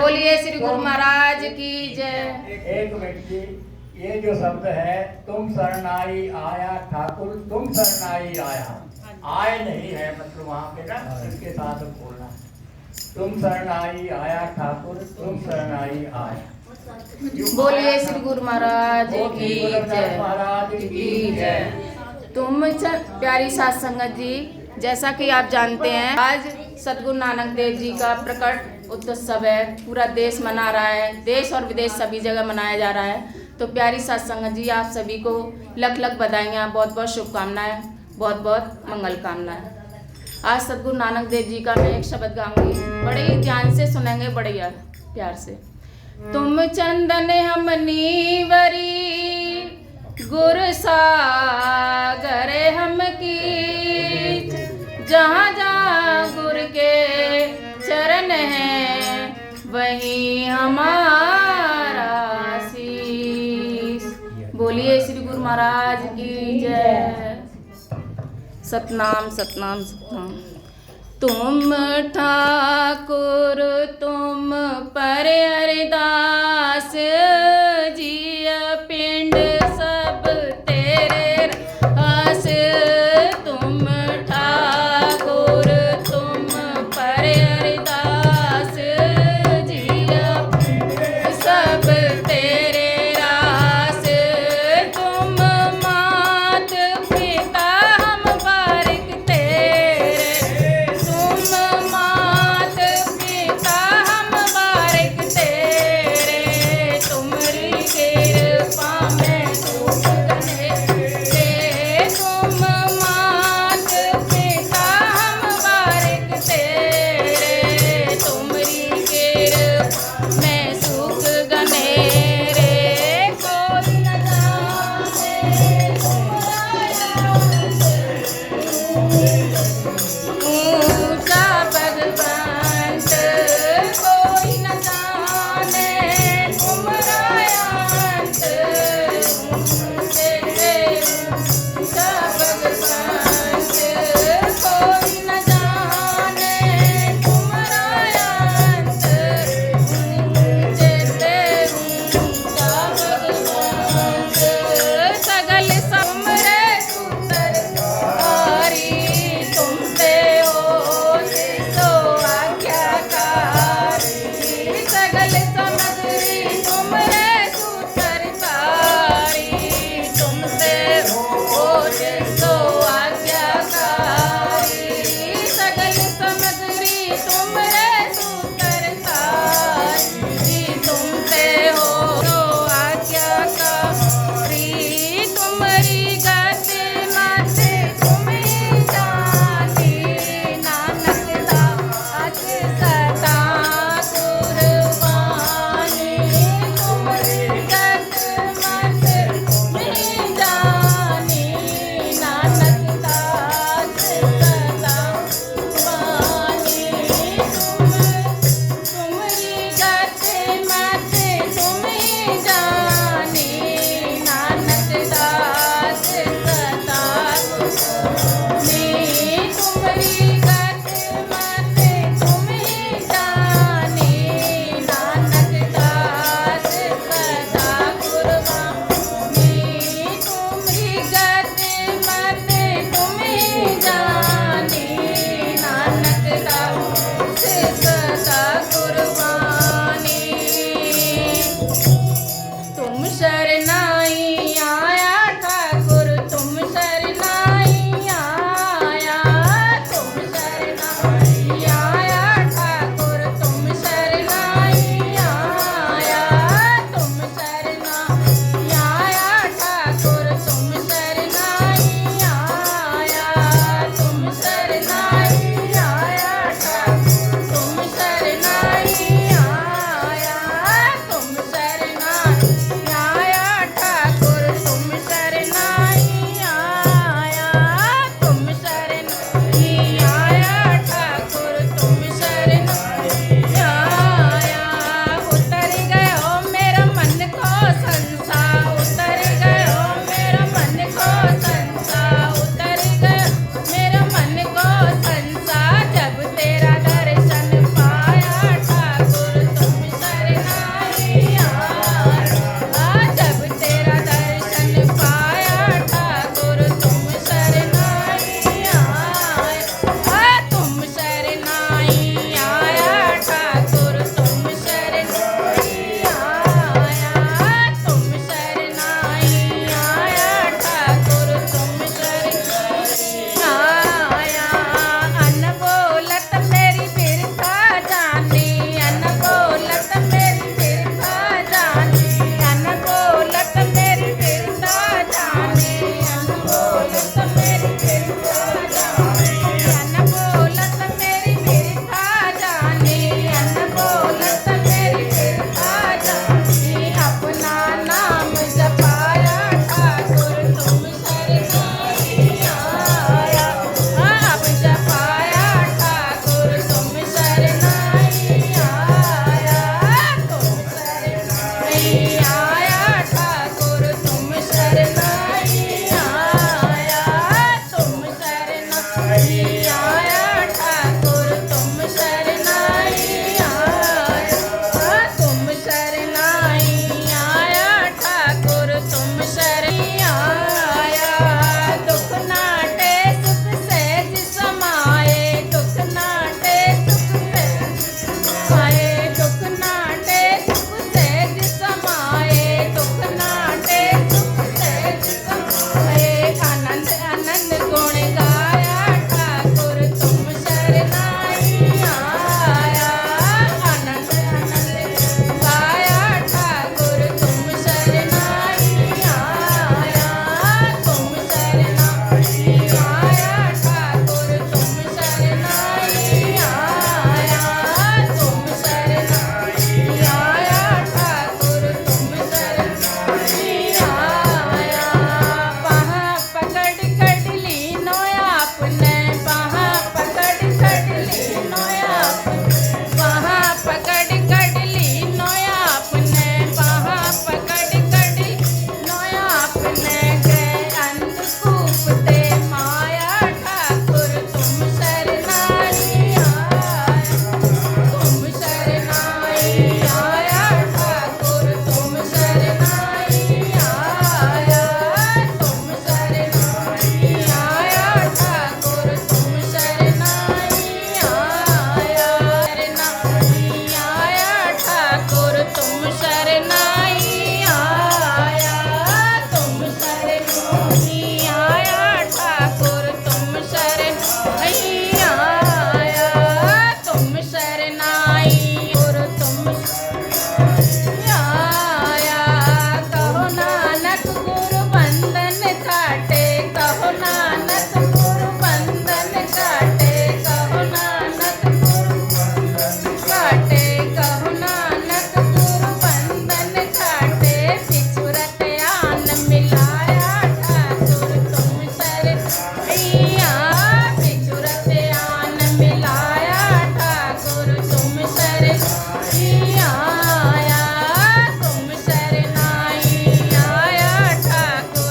बोलिए श्री गुरु महाराज की जय। एक मिनट जी, ये जो शब्द है तुम शरणाई आया ठाकुर, तुम शरणाई आया, आए नहीं है मतलब वहाँ पे ना, इसके साथ बोलना, तुम शरणाई आया ठाकुर, तुम शरणाई आया। बोलिए श्री गुरु महाराज की जय। महाराज की जय। प्यारी साध संगत जी, जैसा कि आप जानते हैं आज सतगुरु नानक देव जी का प्रकट उत्सव है, पूरा देश मना रहा है, देश और विदेश सभी जगह मनाया जा रहा है। तो प्यारी साध संगत जी, आप सभी को लख लख बधाइयाँ, बहुत बहुत शुभकामनाएं, बहुत बहुत मंगल कामनाएं। आज सतगुरु नानक देव जी का मैं एक शब्द गाऊंगी, बड़े ही ध्यान से सुनेंगे, बड़े प्यार से। तुम चंदन हम नीवरी, गुर सागर हम कीच, जहाँ जहाँ गुर के चरण हैं वहीं हमारा शीश। बोलिए श्री गुरु महाराज की जय। सतनाम सतनाम सतनाम। तुम ठाकुर तुम पर अरदास,